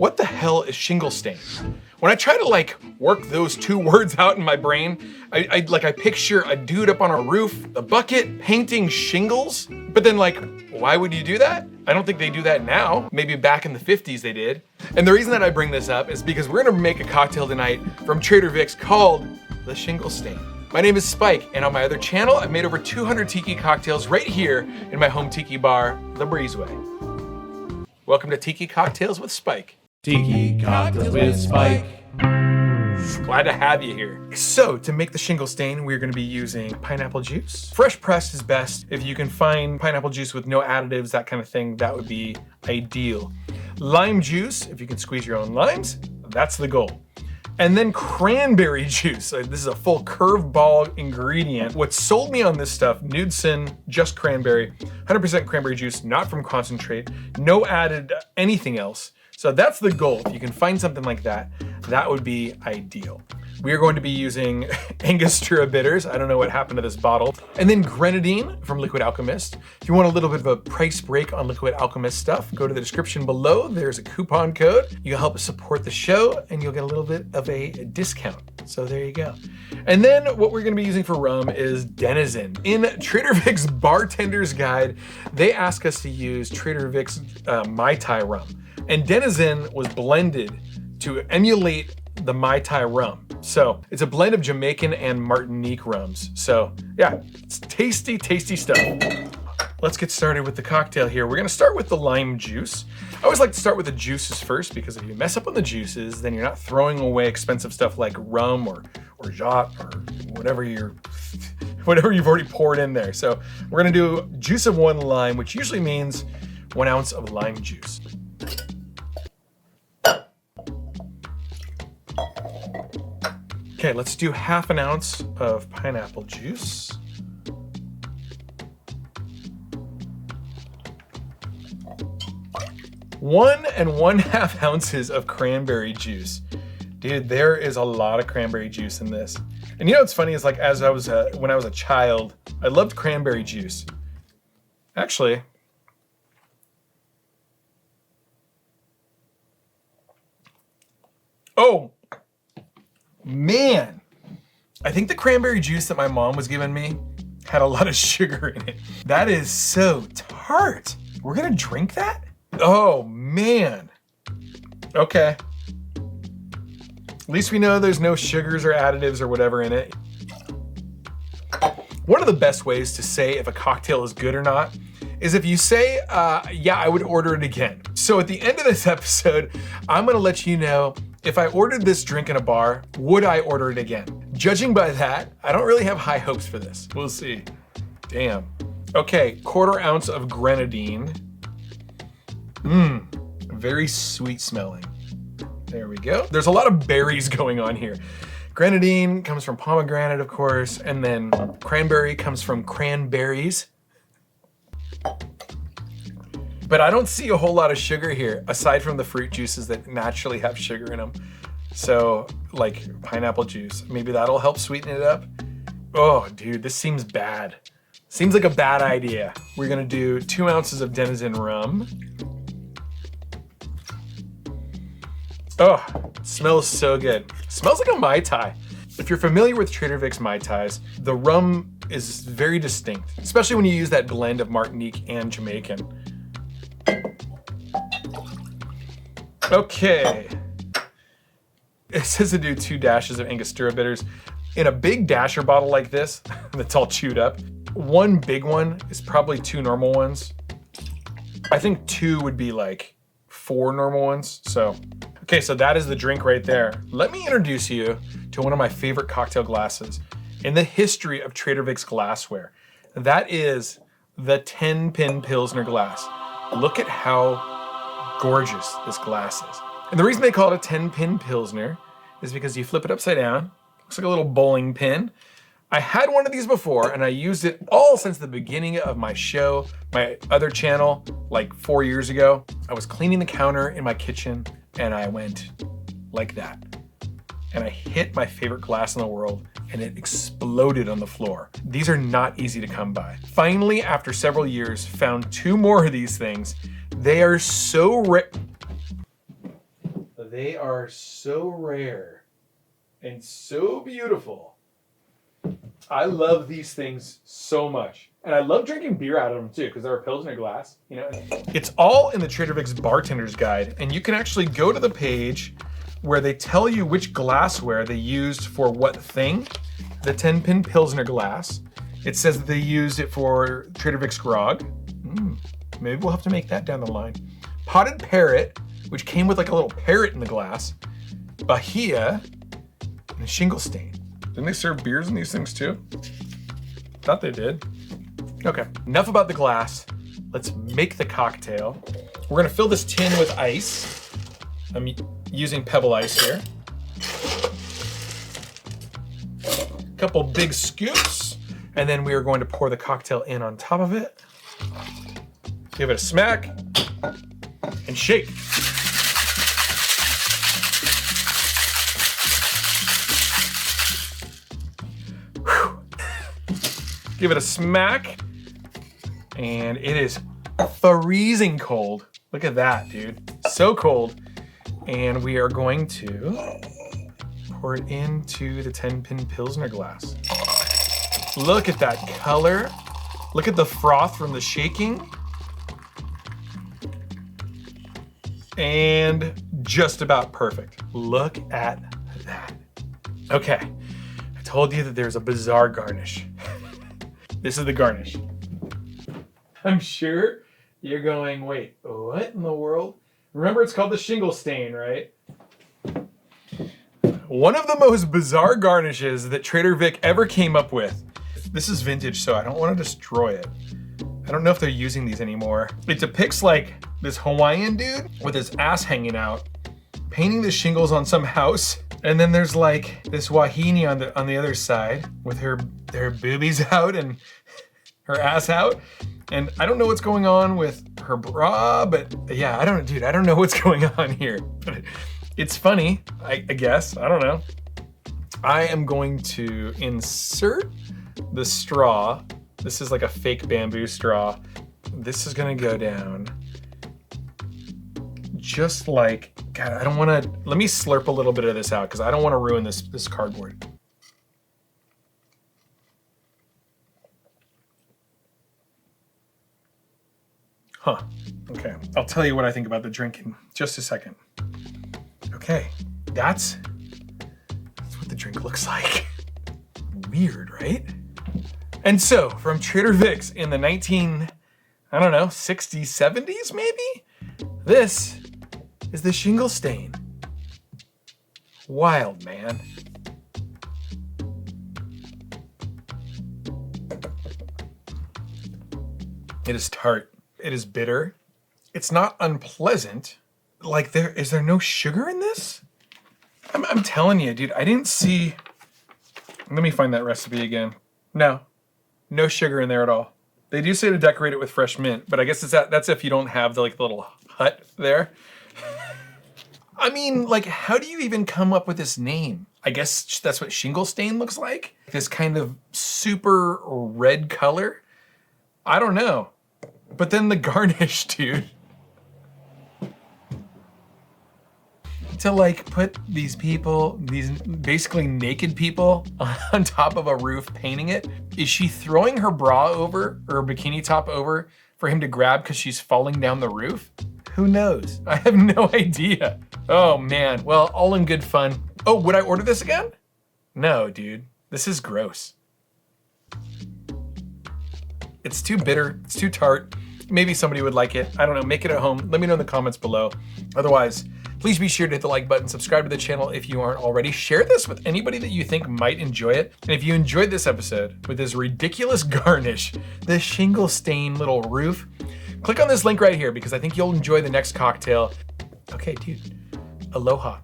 What the hell is shingle stain? When I try to like work those two words out in my brain, I picture a dude up on a roof, a bucket, painting shingles. But then like, why would you do that? I don't think they do that now. Maybe back in the 50s they did. And the reason that I bring this up is because we're gonna make a cocktail tonight from Trader Vic's called the Shingle Stain. My name is Spike, and on my other channel, I've made over 200 tiki cocktails right here in my home tiki bar, the Breezeway. Welcome to Tiki Cocktails with Spike. Tiki Cocktails with Spike. Glad to have you here. So to make the shingle stain, we're gonna be using pineapple juice. Fresh pressed is best. If you can find pineapple juice with no additives, that kind of thing, that would be ideal. Lime juice, if you can squeeze your own limes, that's the goal. And then cranberry juice. This is a full curveball ingredient. What sold me on this stuff, Nudesen, just cranberry, 100% cranberry juice, not from concentrate, no added anything else. So that's the goal. If you can find something like that, that would be ideal. We are going to be using Angostura bitters. I don't know what happened to this bottle. And then grenadine from Liquid Alchemist. If you want a little bit of a price break on Liquid Alchemist stuff, go to the description below. There's a coupon code. You help support the show and you'll get a little bit of a discount. So there you go. And then what we're gonna be using for rum is Denizen. In Trader Vic's Bartender's Guide, they ask us to use Trader Vic's Mai Tai rum. And Denizen was blended to emulate the Mai Tai rum. So it's a blend of Jamaican and Martinique rums. So yeah, it's tasty, tasty stuff. Let's get started with the cocktail here. We're gonna start with the lime juice. I always like to start with the juices first because if you mess up on the juices, then you're not throwing away expensive stuff like rum or jatte or whatever you've already poured in there. So we're gonna do juice of 1 lime, which usually means 1 ounce of lime juice. Okay, let's do ½ an ounce of pineapple juice. One and 1/2 ounces of cranberry juice. Dude, there is a lot of cranberry juice in this. And you know what's funny is like when I was a child, I loved cranberry juice. Actually, oh, man, I think the cranberry juice that my mom was giving me had a lot of sugar in it. That is so tart. We're gonna drink that? Oh man. Okay. At least we know there's no sugars or additives or whatever in it. One of the best ways to say if a cocktail is good or not is if you say, yeah, I would order it again. So at the end of this episode, I'm gonna let you know if I ordered this drink in a bar, would I order it again? Judging by that, I don't really have high hopes for this. We'll see. Damn. Okay, 1/4 ounce of grenadine. Very sweet smelling. There we go. There's a lot of berries going on here. Grenadine comes from pomegranate, of course, and then cranberry comes from cranberries. But I don't see a whole lot of sugar here, aside from the fruit juices that naturally have sugar in them. So, like pineapple juice, maybe that'll help sweeten it up. Oh, dude, this seems bad. Seems like a bad idea. We're gonna do 2 ounces of Denizen rum. Oh, smells so good. Smells like a Mai Tai. If you're familiar with Trader Vic's Mai Tais, the rum is very distinct, especially when you use that blend of Martinique and Jamaican. Okay. It says to do 2 dashes of Angostura bitters. In a big dasher bottle like this, that's all chewed up, 1 big one is probably 2 normal ones. I think 2 would be like 4 normal ones, so. Okay, so that is the drink right there. Let me introduce you to one of my favorite cocktail glasses in the history of Trader Vic's glassware. That is the 10-pin Pilsner glass. Look at how gorgeous this glass is. And the reason they call it a 10-pin Pilsner is because you flip it upside down. Looks like a little bowling pin. I had one of these before and I used it all since the beginning of my show, my other channel, like 4 years ago. I was cleaning the counter in my kitchen and I went like that. And I hit my favorite glass in the world and it exploded on the floor. These are not easy to come by. Finally, after several years, found 2 more of these things. They are so rare. they are so rare and so beautiful. I love these things so much. And I love drinking beer out of them too, because they're a Pilsner glass, you know? It's all in the Trader Vic's Bartender's Guide, and you can actually go to the page where they tell you which glassware they used for what thing. The 10-pin Pilsner glass. It says that they used it for Trader Vic's grog. Maybe we'll have to make that down the line. Potted Parrot, which came with like a little parrot in the glass. Bahia, and Shingle Stain. Didn't they serve beers in these things too? Thought they did. Okay, enough about the glass. Let's make the cocktail. We're gonna fill this tin with ice. I'm using pebble ice here. A couple big scoops, and then we are going to pour the cocktail in on top of it. Give it a smack and shake. Whew. Give it a smack, and it is freezing cold. Look at that, dude. So cold. And we are going to pour it into the 10-pin Pilsner glass. Look at that color. Look at the froth from the shaking. And just about perfect. Look at that. Okay, I told you that there's a bizarre garnish. This is the garnish. I'm sure you're going, wait, what in the world? Remember, it's called the Shingle Stain, right? One of the most bizarre garnishes that Trader Vic ever came up with. This is vintage, so I don't want to destroy it. I don't know if they're using these anymore. It depicts like this Hawaiian dude with his ass hanging out, painting the shingles on some house. And then there's like this wahine on the other side with her boobies out and her ass out. And I don't know what's going on with her bra, but yeah, I don't know what's going on here. But it's funny, I guess, I don't know. I am going to insert the straw. This is like a fake bamboo straw. This is gonna go down just like, God, I don't wanna, let me slurp a little bit of this out because I don't wanna ruin this cardboard. Huh, okay. I'll tell you what I think about the drink in just a second. Okay, that's what the drink looks like. Weird, right? And so, from Trader Vic's in the 60s, 70s maybe? This is the Shingle Stain. Wild, man. It is tart. It is bitter. It's not unpleasant. Like, is there no sugar in this? I'm telling you, dude, I didn't see, let me find that recipe again. No sugar in there at all. They do say to decorate it with fresh mint, but I guess that's if you don't have the little hut there. I mean, like, how do you even come up with this name? I guess that's what Shingle Stain looks like. This kind of super red color. I don't know. But then the garnish, dude. To like put these people, these basically naked people on top of a roof painting it. Is she throwing her bra over or her bikini top over for him to grab because she's falling down the roof? Who knows? I have no idea. Oh man, well, all in good fun. Oh, would I order this again? No, dude, this is gross. It's too bitter, it's too tart. Maybe somebody would like it. I don't know, make it at home. Let me know in the comments below. Otherwise, please be sure to hit the like button, subscribe to the channel if you aren't already. Share this with anybody that you think might enjoy it. And if you enjoyed this episode with this ridiculous garnish, the Shingle Stain little roof, click on this link right here because I think you'll enjoy the next cocktail. Okay, dude, aloha.